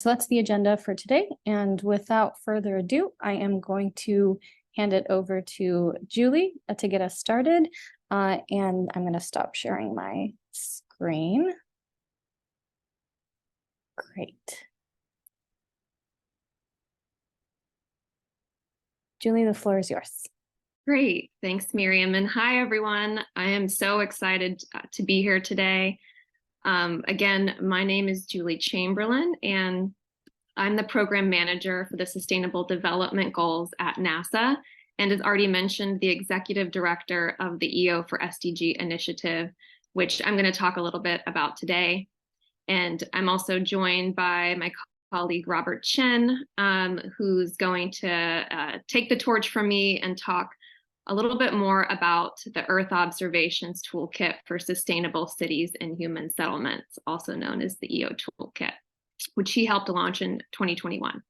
So that's the agenda for today. And without further ado, I am going to hand it over to Julie to get us started. And I'm going to stop sharing my screen. Great. Julie, the floor is yours. Great. Thanks, Miriam. And hi, everyone. I am so excited to be here today. Again, my name is Julie Chamberlain, and I'm the program manager for the Sustainable Development Goals at NASA, and as already mentioned, the executive director of the EO for SDG initiative, which I'm going to talk a little bit about today. And I'm also joined by my colleague, Robert Chen, who's going to take the torch from me and talk a little bit more about the Earth Observations Toolkit for Sustainable Cities and Human Settlements, also known as the EO Toolkit, which he helped launch in 2021.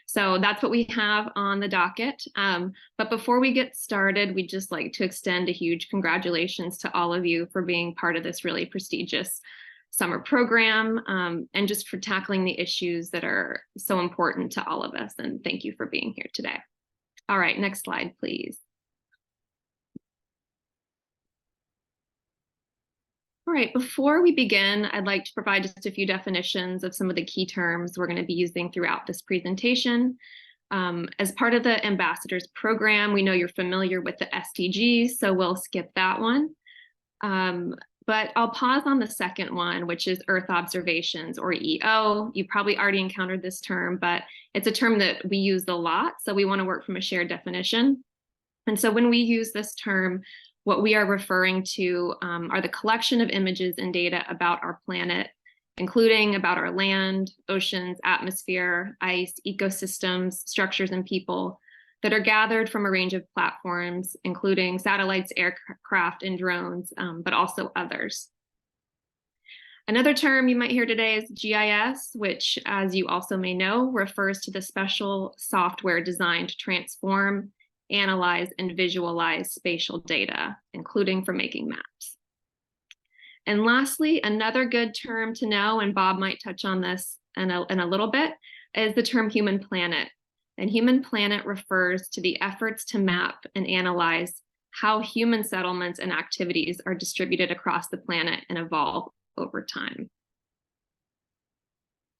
So that's what we have on the docket. But before we get started, we'd just like to extend a huge congratulations to all of you for being part of this really prestigious summer program, and just for tackling the issues that are so important to all of us. And thank you for being here today. All right, next slide, please. All right, before we begin, I'd like to provide just a few definitions of some of the key terms we're going to be using throughout this presentation. As part of the Ambassadors Program, we know you're familiar with the SDGs, so we'll skip that one. But I'll pause on the second one, which is Earth Observations, or EO. You probably already encountered this term, but it's a term that we use a lot, so we want to work from a shared definition. And so when we use this term, what we are referring to are the collection of images and data about our planet, including about our land, oceans, atmosphere, ice, ecosystems, structures, and people that are gathered from a range of platforms, including satellites, aircraft, and drones, but also others. Another term you might hear today is GIS, which, as you also may know, refers to the special software designed to transform, analyze, and visualize spatial data, including for making maps. And lastly, another good term to know, and Bob might touch on this in a little bit, is the term human planet. And human planet refers to the efforts to map and analyze how human settlements and activities are distributed across the planet and evolve over time.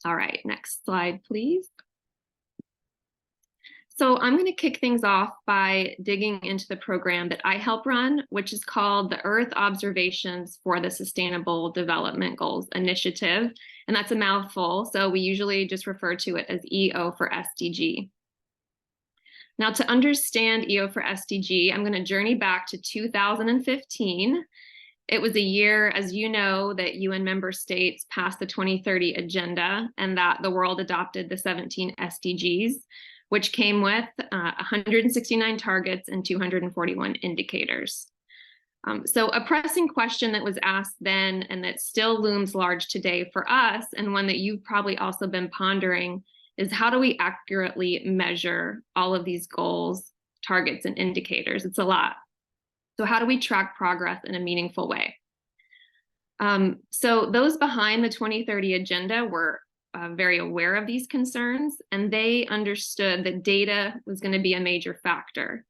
All right, next slide, please. So I'm going to kick things off by digging into the program that I help run, which is called the Earth Observations for the Sustainable Development Goals Initiative. And that's a mouthful, so we usually just refer to it as EO for SDG. Now, to understand EO for SDG, I'm going to journey back to 2015. It was a year, as you know, that UN member states passed the 2030 agenda and that the world adopted the 17 SDGs, which came with 169 targets and 241 indicators. So a pressing question that was asked then and that still looms large today for us, and one that you've probably also been pondering, is how do we accurately measure all of these goals, targets, and indicators? It's a lot. So how do we track progress in a meaningful way? So those behind the 2030 agenda were very aware of these concerns, and they understood that data was going to be a major factor.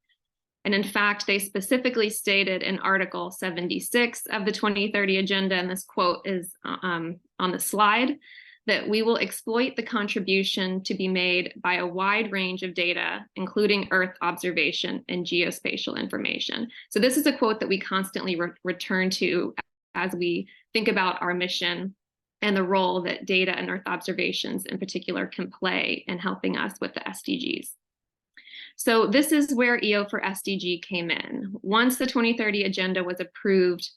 And in fact, they specifically stated in Article 76 of the 2030 agenda, and this quote is on the slide, that we will exploit the contribution to be made by a wide range of data, including Earth observation and geospatial information. So this is a quote that we constantly return to as we think about our mission and the role that data and Earth observations in particular can play in helping us with the SDGs. So this is where EO for SDG came in. Once the 2030 agenda was approved,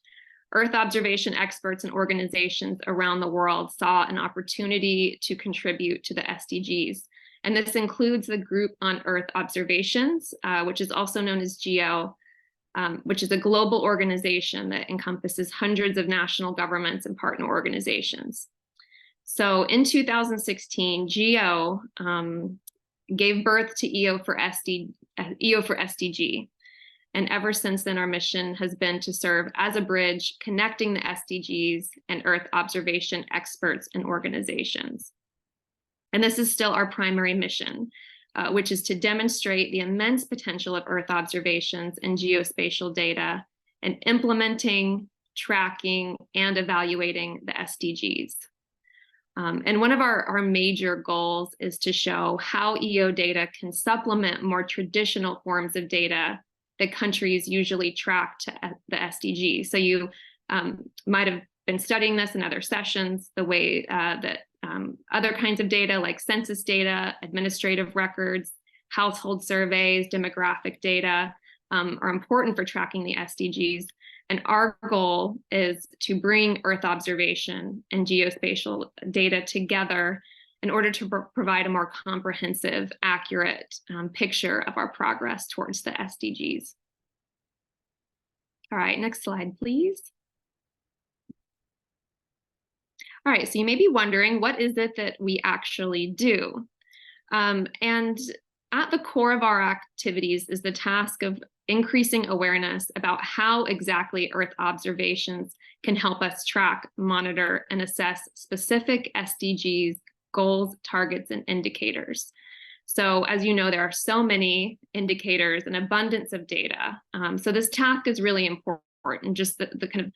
Earth observation experts and organizations around the world saw an opportunity to contribute to the SDGs. And this includes the Group on Earth Observations, which is also known as GEO, which is a global organization that encompasses hundreds of national governments and partner organizations. So in 2016, GEO gave birth to EO for SDG. And ever since then, our mission has been to serve as a bridge connecting the SDGs and Earth observation experts and organizations. And this is still our primary mission, which is to demonstrate the immense potential of Earth observations and geospatial data and implementing, tracking, and evaluating the SDGs. And one of our major goals is to show how EO data can supplement more traditional forms of data that countries usually track to the SDGs. So you might have been studying this in other sessions, the way that other kinds of data like census data, administrative records, household surveys, demographic data are important for tracking the SDGs. And our goal is to bring Earth observation and geospatial data together in order to provide a more comprehensive, accurate picture of our progress towards the SDGs. All right, next slide, please. All right, so you may be wondering, what is it that we actually do? And at the core of our activities is the task of increasing awareness about how exactly Earth observations can help us track, monitor, and assess specific SDGs, goals, targets, and indicators. So as you know, there are so many indicators, an abundance of data. So this task is really important, just the kind of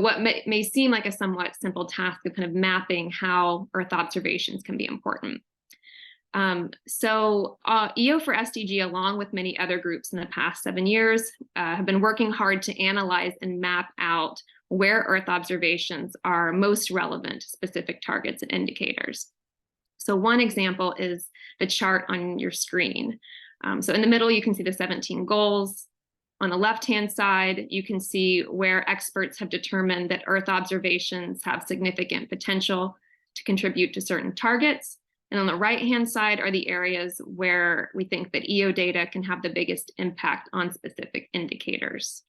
what may seem like a somewhat simple task of kind of mapping how Earth observations can be important. EO for SDG, along with many other groups in the past 7 years, have been working hard to analyze and map out where Earth observations are most relevant to specific targets and indicators. So one example is the chart on your screen. So in the middle, you can see the 17 goals. On the left-hand side, you can see where experts have determined that Earth observations have significant potential to contribute to certain targets. And on the right-hand side are the areas where we think that EO data can have the biggest impact on specific indicators.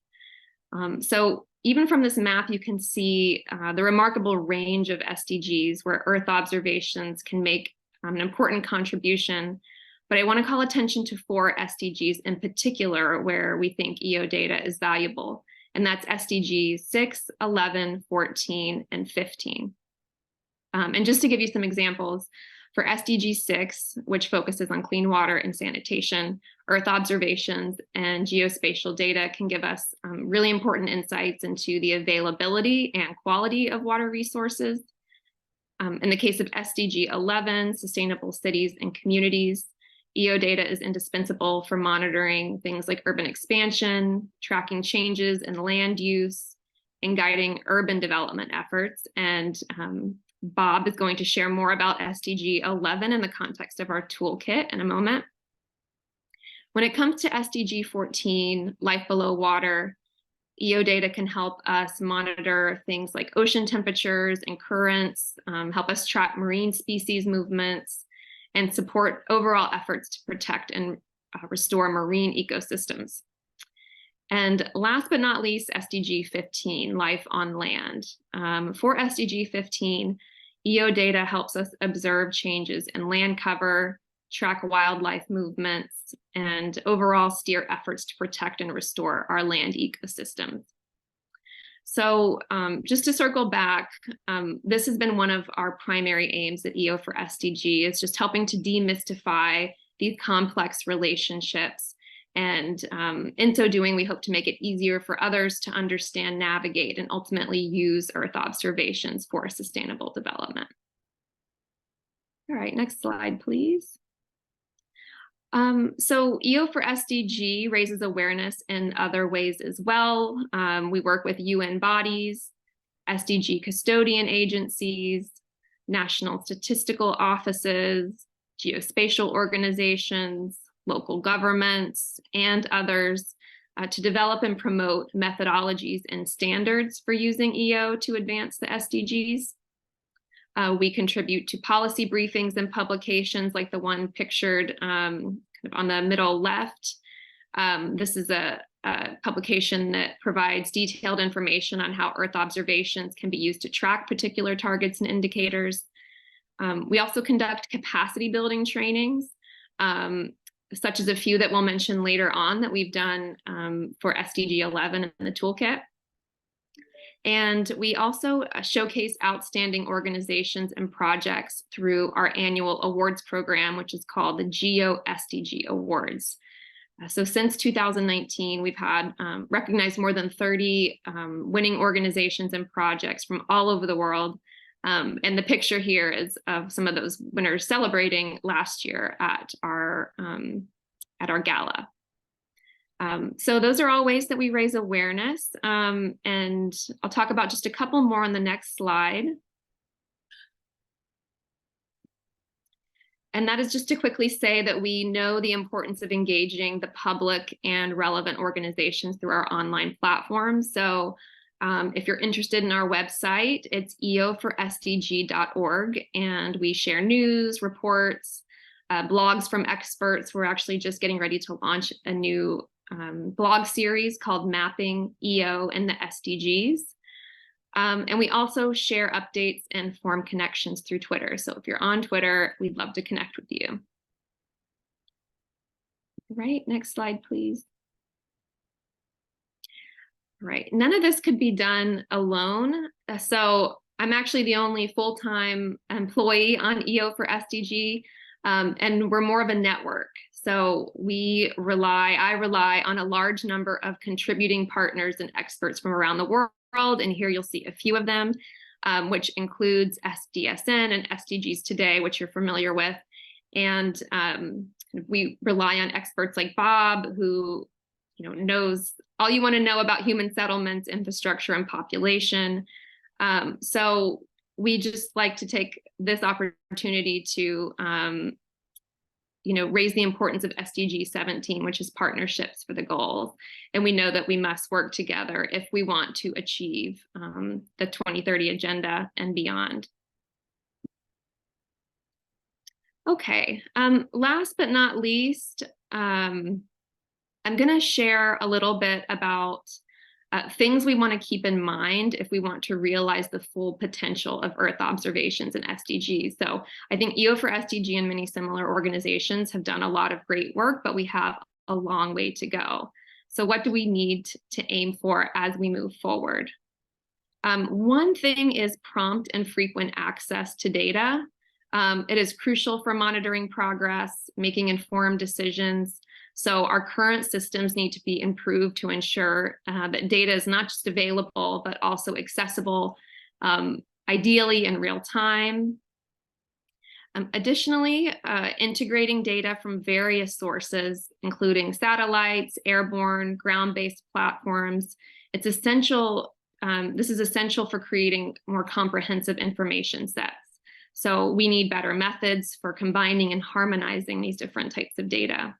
So even from this map, you can see the remarkable range of SDGs where Earth observations can make an important contribution. But I want to call attention to 4 SDGs in particular where we think EO data is valuable. And that's SDGs 6, 11, 14, and 15. And just to give you some examples, for SDG 6, which focuses on clean water and sanitation, Earth observations and geospatial data can give us really important insights into the availability and quality of water resources. In the case of SDG 11, sustainable cities and communities, EO data is indispensable for monitoring things like urban expansion, tracking changes in land use, and guiding urban development efforts. And Bob is going to share more about SDG 11 in the context of our toolkit in a moment. When it comes to SDG 14, life below water, EO data can help us monitor things like ocean temperatures and currents, help us track marine species movements, and support overall efforts to protect and restore marine ecosystems. And last but not least, SDG 15, life on land. For SDG 15, EO data helps us observe changes in land cover, track wildlife movements, and overall steer efforts to protect and restore our land ecosystems. So just to circle back, this has been one of our primary aims at EO for SDG, is just helping to demystify these complex relationships. And in so doing, we hope to make it easier for others to understand, navigate, and ultimately use Earth observations for sustainable development. All right, next slide, please. So EO for SDG raises awareness in other ways as well. We work with UN bodies, SDG custodian agencies, national statistical offices, geospatial organizations, local governments, and others to develop and promote methodologies and standards for using EO to advance the SDGs. We contribute to policy briefings and publications like the one pictured kind of on the middle left. This is a publication that provides detailed information on how Earth observations can be used to track particular targets and indicators. We also conduct capacity building trainings, such as a few that we'll mention later on that we've done for SDG 11 in the toolkit. And we also showcase outstanding organizations and projects through our annual awards program, which is called the GEO SDG Awards. So since 2019, we've had recognized more than 30 winning organizations and projects from all over the world. And the picture here is of some of those winners celebrating last year at our gala. So those are all ways that we raise awareness. And I'll talk about just a couple more on the next slide. And that is just to quickly say that we know the importance of engaging the public and relevant organizations through our online platforms. So if you're interested in our website, it's eoforsdg.org, and we share news, reports, blogs from experts. We're actually just getting ready to launch a new blog series called Mapping EO and the SDGs. And we also share updates and form connections through Twitter. So if you're on Twitter, we'd love to connect with you. Right, next slide, please. Right, none of this could be done alone. So I'm actually the only full-time employee on EO for SDG, and we're more of a network. So I rely on a large number of contributing partners and experts from around the world. And here you'll see a few of them, which includes SDSN and SDGs Today, which you're familiar with. And we rely on experts like Bob, who knows all you want to know about human settlements, infrastructure, and population. So we just like to take this opportunity to raise the importance of SDG 17, which is partnerships for the goals. And we know that we must work together if we want to achieve the 2030 agenda and beyond. Okay, last but not least, I'm going to share a little bit about things we want to keep in mind if we want to realize the full potential of Earth observations and SDGs. So I think EO for SDG and many similar organizations have done a lot of great work, but we have a long way to go. So what do we need to aim for as we move forward? One thing is prompt and frequent access to data. It is crucial for monitoring progress, making informed decisions. So our current systems need to be improved to ensure that data is not just available, but also accessible, ideally in real time. Additionally, integrating data from various sources, including satellites, airborne, ground-based platforms, it's essential. This is essential for creating more comprehensive information sets. So we need better methods for combining and harmonizing these different types of data.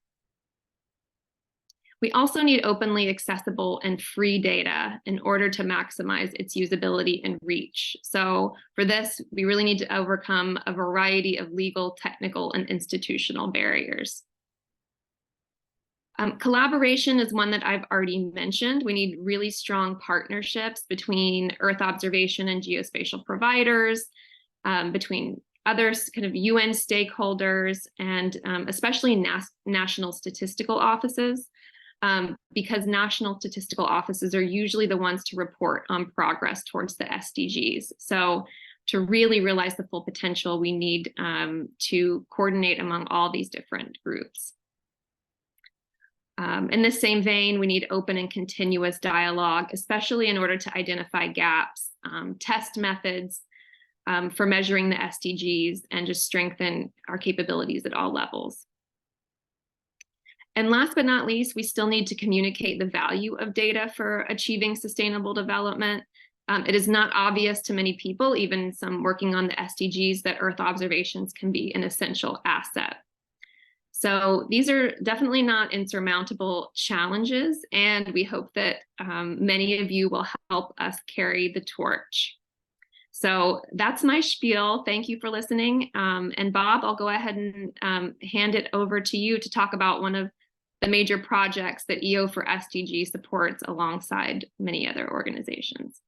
We also need openly accessible and free data in order to maximize its usability and reach. So for this, we really need to overcome a variety of legal, technical, and institutional barriers. Collaboration is one that I've already mentioned. We need really strong partnerships between Earth observation and geospatial providers, between others, kind of UN stakeholders, and especially national statistical offices. Because national statistical offices are usually the ones to report on progress towards the SDGs. So to really realize the full potential, we need to coordinate among all these different groups. In the same vein, we need open and continuous dialogue, especially in order to identify gaps, test methods for measuring the SDGs, and just strengthen our capabilities at all levels. And last but not least, we still need to communicate the value of data for achieving sustainable development. It is not obvious to many people, even some working on the SDGs, that Earth observations can be an essential asset. So these are definitely not insurmountable challenges, and we hope that many of you will help us carry the torch. So that's my spiel. Thank you for listening. And Bob, I'll go ahead and hand it over to you to talk about one of the major projects that EO for SDG supports alongside many other organizations.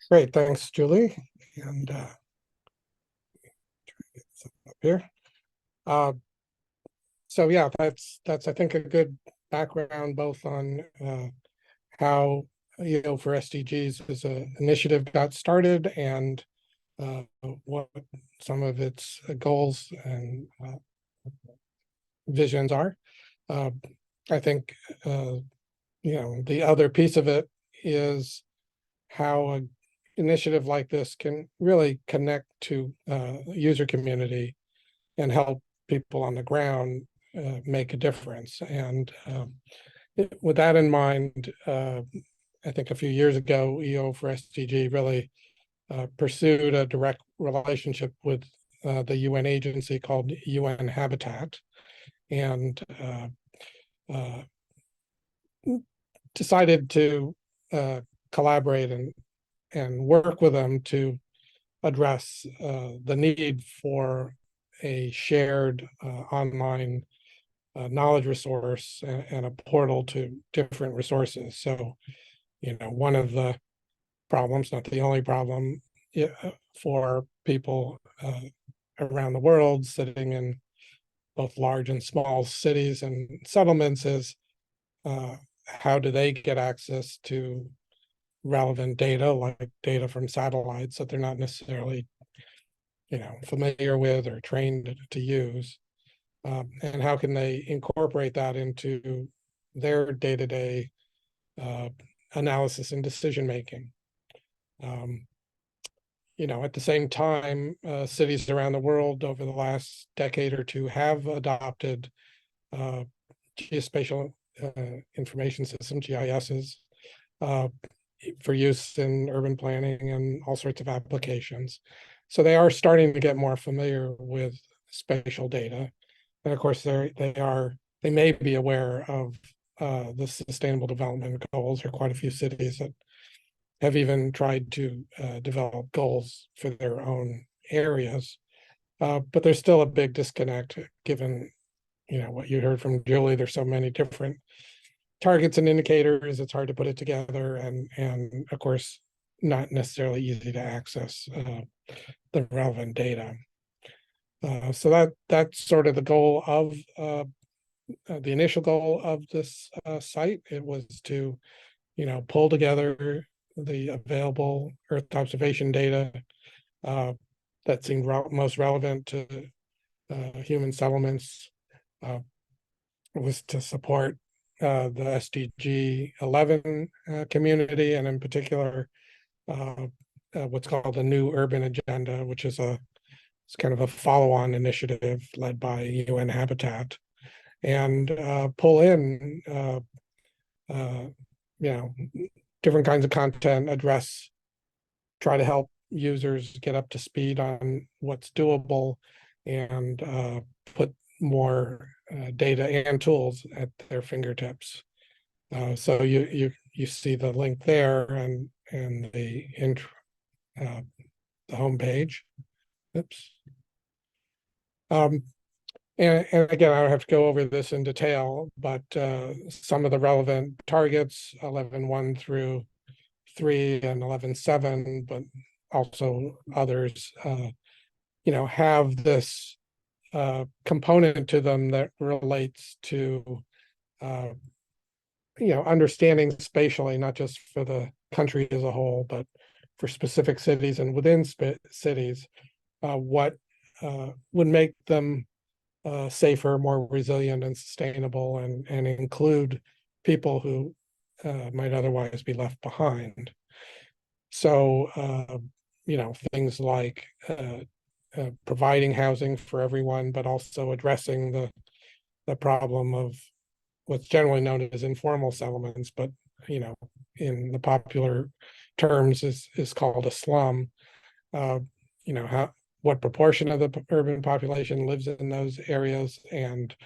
Great, thanks, Julie. And try to get some up here. So yeah, that's I think a good background both on how for SDGs as an initiative got started and what some of its goals and visions are. I think the other piece of it is how an initiative like this can really connect to user community and help people on the ground make a difference. And with that in mind, I think a few years ago, EO for SDG really pursued a direct relationship with the UN agency called UN Habitat, and decided to collaborate and work with them to address the need for a shared online knowledge resource and a portal to different resources. So, one of the problems, not the only problem, for people around the world sitting in both large and small cities and settlements is how do they get access to relevant data, like data from satellites that they're not necessarily familiar with or trained to use, and how can they incorporate that into their day-to-day analysis and decision making. At the same time, cities around the world over the last decade or two have adopted geospatial information system, GISs, for use in urban planning and all sorts of applications. So they are starting to get more familiar with spatial data. And of course, they may be aware of the Sustainable Development Goals. There are quite a few cities that have even tried to develop goals for their own areas. But there's still a big disconnect given, what you heard from Julie. There's so many different targets and indicators. It's hard to put it together, and of course, not necessarily easy to access the relevant data. So that's sort of the goal of the initial goal of this site. It was to, pull together the available Earth observation data that seemed most relevant to human settlements. It was to support the SDG 11 community, and in particular, what's called the New Urban Agenda, which is it's kind of a follow-on initiative led by UN Habitat, and pull in different kinds of content, try to help users get up to speed on what's doable, and put more data and tools at their fingertips. So you see the link there and the intro, the homepage. Oops. And again, I don't have to go over this in detail, but some of the relevant targets, 11.1 through 3 and 11.7, but also others, have this component to them that relates to, understanding spatially, not just for the country as a whole, but for specific cities and within cities, what would make them safer, more resilient and sustainable, and include people who might otherwise be left behind. So, things like providing housing for everyone, but also addressing the problem of what's generally known as informal settlements, but in the popular terms is called a slum. What proportion of the urban population lives in those areas, and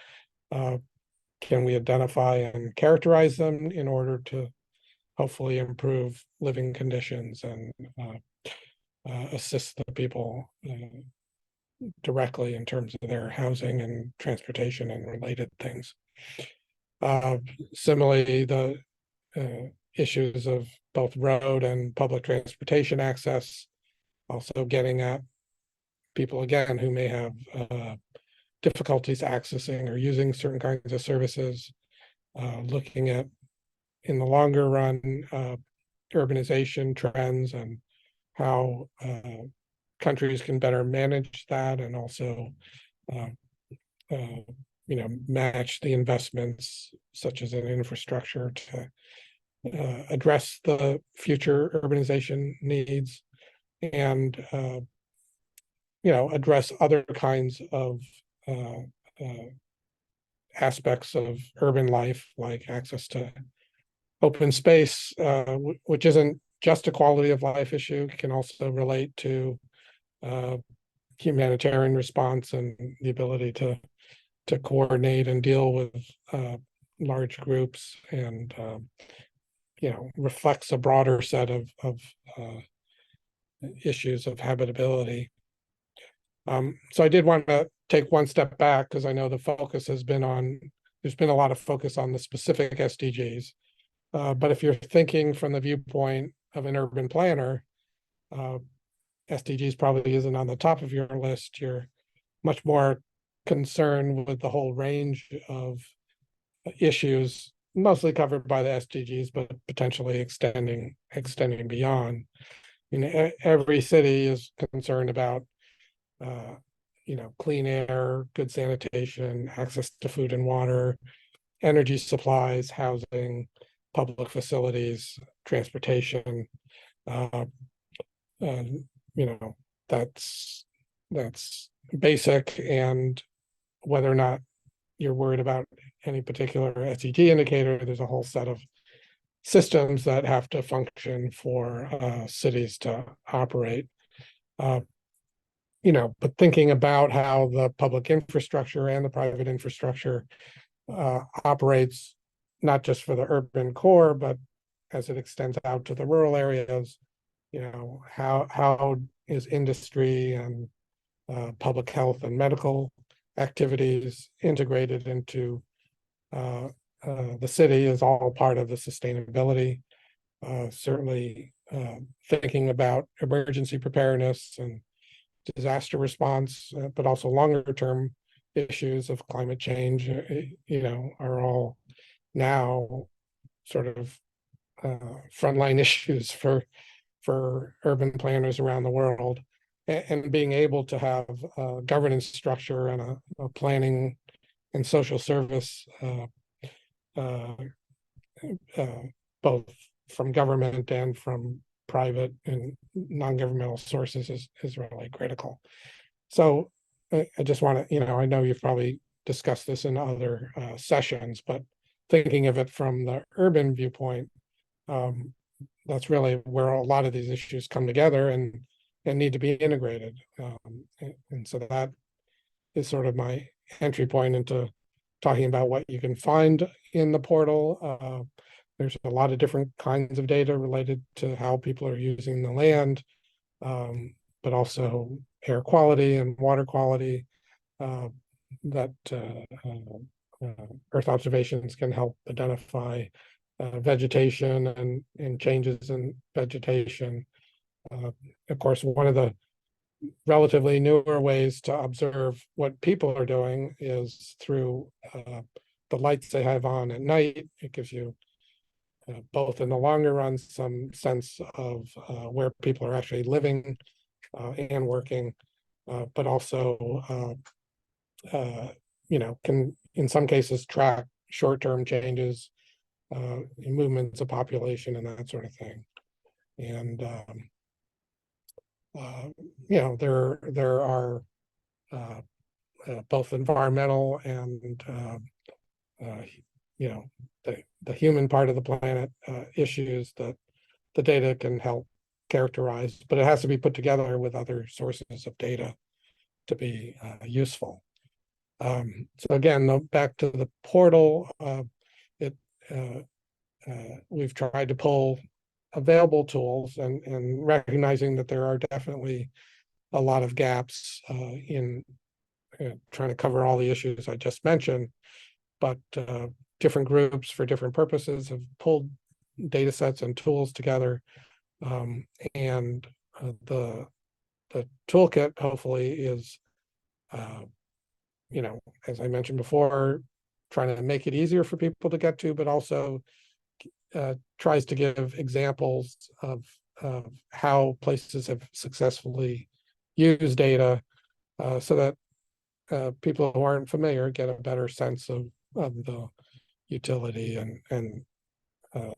can we identify and characterize them in order to hopefully improve living conditions and assist the people directly in terms of their housing and transportation and related things. Similarly, the issues of both road and public transportation access, also getting at people, again, who may have difficulties accessing or using certain kinds of services, looking at in the longer run, urbanization trends and how countries can better manage that, and also match the investments such as in infrastructure to address the future urbanization needs, and address other kinds of aspects of urban life, like access to open space, which isn't just a quality of life issue, can also relate to humanitarian response and the ability to coordinate and deal with large groups, and reflects a broader set of issues of habitability. So I did want to take one step back, because I know the focus has been on, there's been a lot of focus on the specific SDGs. But if you're thinking from the viewpoint of an urban planner, SDGs probably isn't on the top of your list. You're much more concerned with the whole range of issues, mostly covered by the SDGs, but potentially extending beyond. Every city is concerned about clean air, good sanitation, access to food and water, energy supplies, housing, public facilities, transportation. That's basic, and whether or not you're worried about any particular SDG indicator, there's a whole set of systems that have to function for cities to operate. But thinking about how the public infrastructure and the private infrastructure operates, not just for the urban core, but as it extends out to the rural areas, how is industry and public health and medical activities integrated into the city is all part of the sustainability. Certainly thinking about emergency preparedness and disaster response, but also longer term issues of climate change, are all now sort of frontline issues for urban planners around the world. And being able to have a governance structure and a planning and social service, both from government and from private and non-governmental sources, is really critical. So I just want to, I know you've probably discussed this in other sessions, but thinking of it from the urban viewpoint, that's really where a lot of these issues come together and need to be integrated. And so that is sort of my entry point into talking about what you can find in the portal. There's a lot of different kinds of data related to how people are using the land, but also air quality and water quality, that Earth observations can help identify vegetation and changes in vegetation. Of course, one of the relatively newer ways to observe what people are doing is through the lights they have on at night. It gives you both in the longer run some sense of where people are actually living and working, but also can in some cases track short-term changes in movements of population and that sort of thing. And there are both environmental and the human part of the planet issues that the data can help characterize, but it has to be put together with other sources of data to be useful. So again, back to the portal, we've tried to pull available tools and recognizing that there are definitely a lot of gaps in trying to cover all the issues I just mentioned, but different groups for different purposes have pulled data sets and tools together, and the toolkit hopefully is as I mentioned before, trying to make it easier for people to get to, but also tries to give examples of how places have successfully used data, so that people who aren't familiar get a better sense of the utility and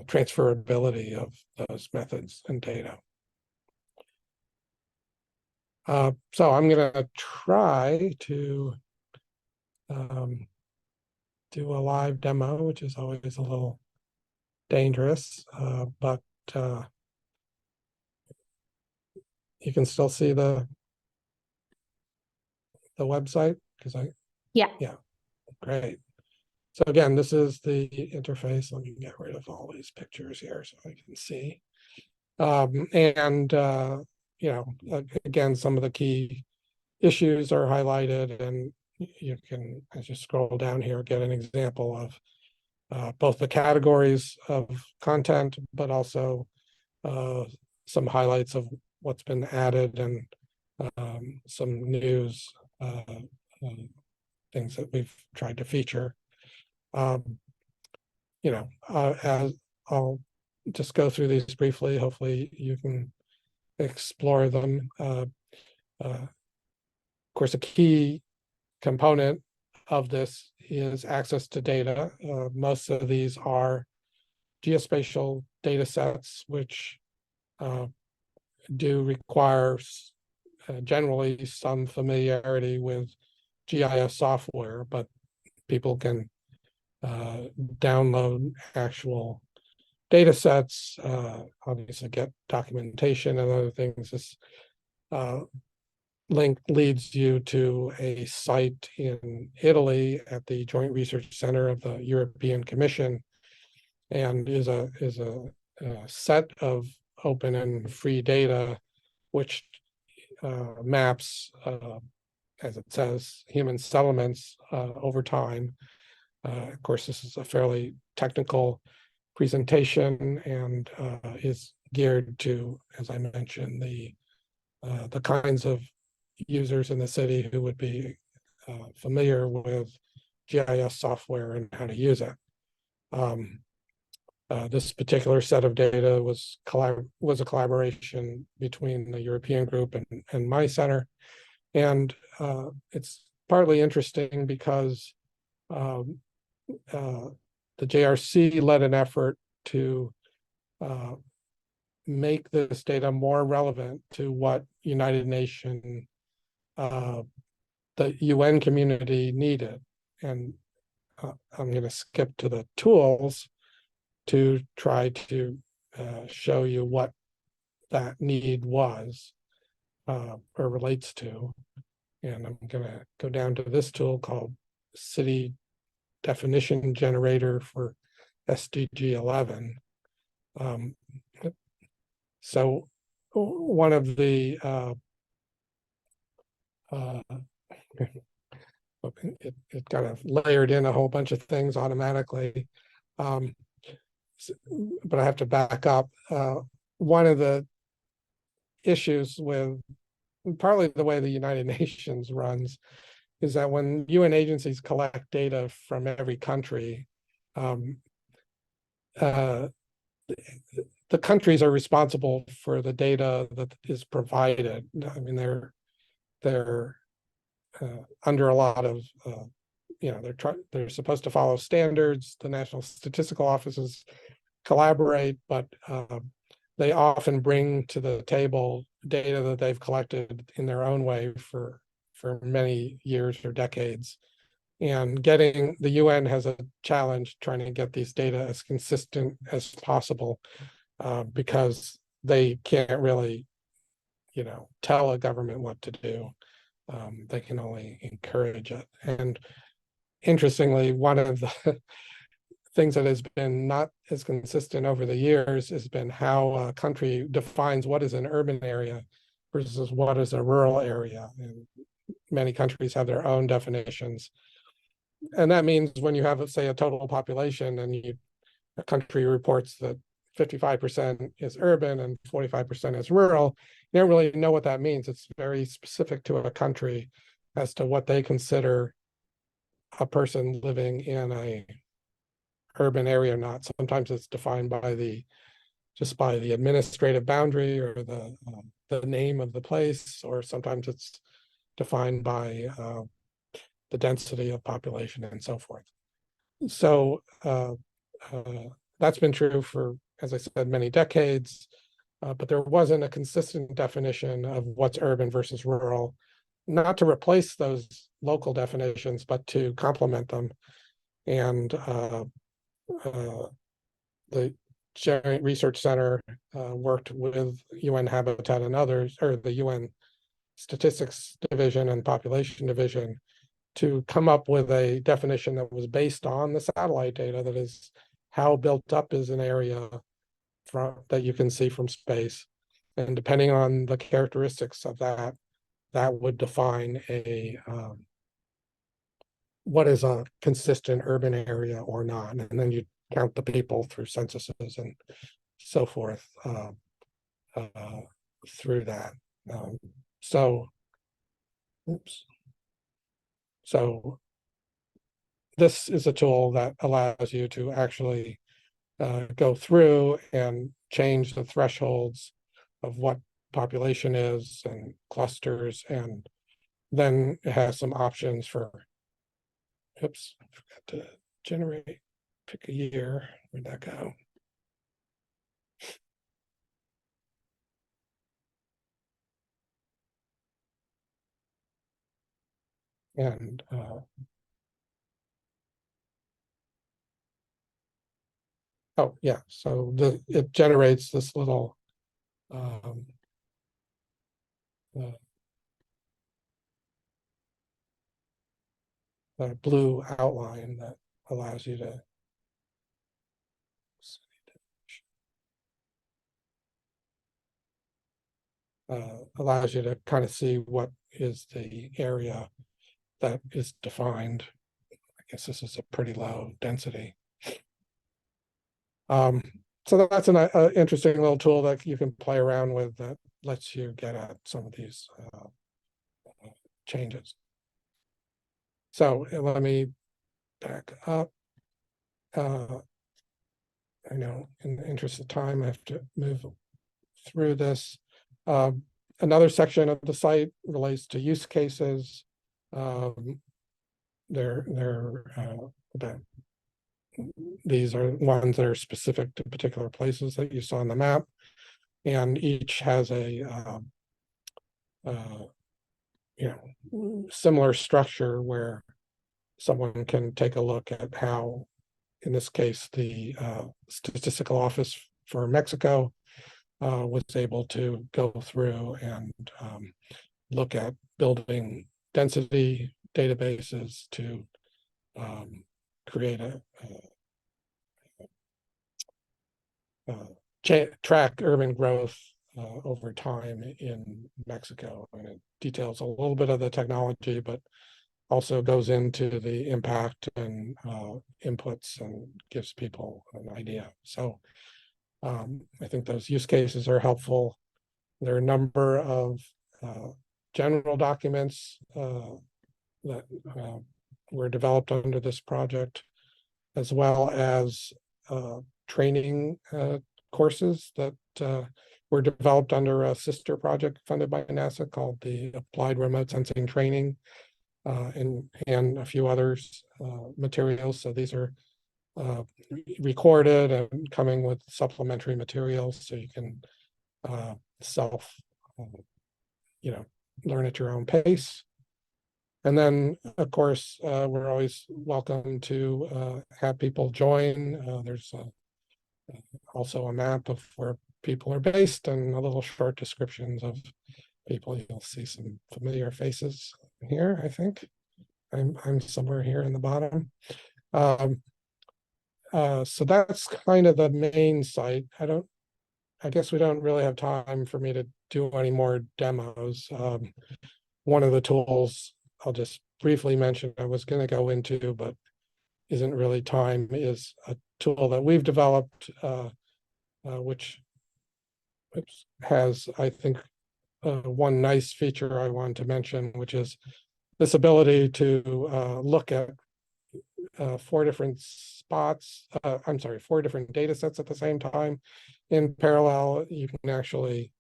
transferability of those methods and data. So I'm going to try to do a live demo, which is always a little dangerous, but you can still see the website because Yeah. Great. So again, this is the interface. Let me get rid of all these pictures here so I can see. You know, again, some of the key issues are highlighted, and you can, as you scroll down here, get an example of both the categories of content, but also some highlights of what's been added and some news things that we've tried to feature. You know, as I'll just go through these briefly. Hopefully you can explore them. Of course, a key component of this is access to data. Most of these are geospatial data sets, which do require generally some familiarity with GIS software, but people can download actual data sets, obviously get documentation and other things. This link leads you to a site in Italy at the Joint Research Center of the European Commission, and is a set of open and free data, which maps, as it says, human settlements over time. Of course, this is a fairly technical presentation and is geared to, as I mentioned, the kinds of users in the city who would be familiar with GIS software and how to use it. This particular set of data was a collaboration between the European group and my center. And it's partly interesting because the JRC led an effort to make this data more relevant to what United Nations, the UN community needed. And I'm going to skip to the tools to try to show you what that need was or relates to. And I'm going to go down to this tool called City Definition Generator for SDG 11. So one of the it kind of layered in a whole bunch of things automatically, but I have to back up. One of the issues with partly the way the United Nations runs is that when UN agencies collect data from every country, the countries are responsible for the data that is provided. I mean, they're under a lot of, you know, they're supposed to follow standards. The National Statistical Offices collaborate, but they often bring to the table data that they've collected in their own way for many years or decades. And getting the UN has a challenge trying to get these data as consistent as possible, because they can't really, you know, tell a government what to do. They can only encourage it. And interestingly, one of the things that has been not as consistent over the years has been how a country defines what is an urban area versus what is a rural area. And many countries have their own definitions. And that means when you have, say, a total population and a country reports that 55% is urban and 45% is rural, you don't really know what that means. It's very specific to a country as to what they consider a person living in a urban area or not. Sometimes it's defined by just by the administrative boundary or the name of the place, or sometimes it's defined by the density of population and so forth. So that's been true for, as I said, many decades, but there wasn't a consistent definition of what's urban versus rural, not to replace those local definitions, but to complement them. And the Joint Research Center worked with UN Habitat and others, or the UN Statistics Division and Population Division, to come up with a definition that was based on the satellite data, that is, how built up is an area that you can see from space. And depending on the characteristics of that, that would define what is a consistent urban area or not. And then you count the people through censuses and so forth through that. So this is a tool that allows you to actually go through and change the thresholds of what population is and clusters, and then it has some options for, oops, I forgot to generate, pick a year, where'd that go? And oh yeah, so it generates this little blue outline that allows you to kind of see what is the area that is defined. I guess this is a pretty low density. So that's an interesting little tool that you can play around with that lets you get at some of these changes. So let me back up. I know in the interest of time, I have to move through this. Another section of the site relates to use cases. These are ones that are specific to particular places that you saw on the map, and each has a similar structure where someone can take a look at how, in this case, the statistical office for Mexico was able to go through and look at building density databases to create track urban growth over time in Mexico. And it details a little bit of the technology, but also goes into the impact and inputs and gives people an idea. So I think those use cases are helpful. There are a number of general documents that were developed under this project, as well as training courses that were developed under a sister project funded by NASA called the Applied Remote Sensing Training, and a few others materials. So these are recorded and coming with supplementary materials, so you can learn at your own pace. And then, of course, we're always welcome to have people join. There's also a map of where people are based and a little short descriptions of people. You'll see some familiar faces here, I think. I'm somewhere here in the bottom. So that's kind of the main site. I guess we don't really have time for me to do any more demos. One of the tools I'll just briefly mention I was going to go into, but isn't really time, is a tool that we've developed, which has, I think, one nice feature I wanted to mention, which is this ability to look at 4 different spots, I'm sorry, 4 different data sets at the same time in parallel. You can actually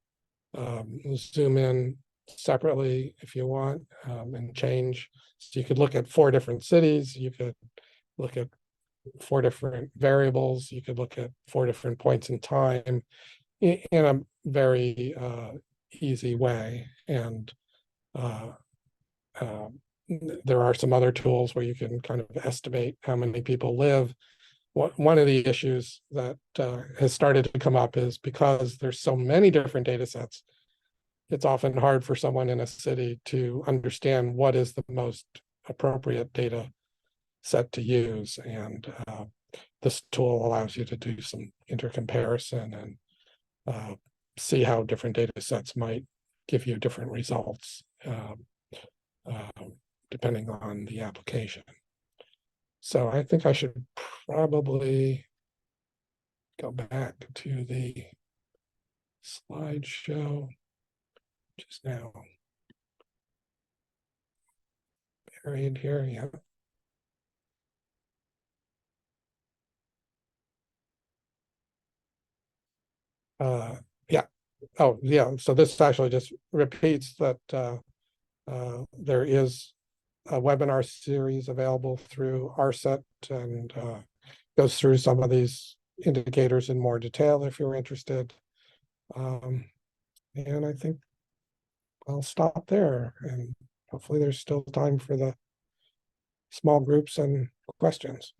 zoom in separately if you want, and change. So you could look at 4 different cities. You could look at 4 different variables. You could look at 4 different points in time in a very easy way. And there are some other tools where you can kind of estimate how many people live. One of the issues that has started to come up is because there's so many different data sets, it's often hard for someone in a city to understand what is the most appropriate data set to use. And this tool allows you to do some intercomparison and see how different data sets might give you different results depending on the application. So I think I should probably go back to the slideshow just now. Buried here, yeah. Yeah. Oh, yeah. So this actually just repeats that there is a webinar series available through RSET and goes through some of these indicators in more detail if you're interested. And I think I'll stop there, and hopefully there's still time for the small groups and questions.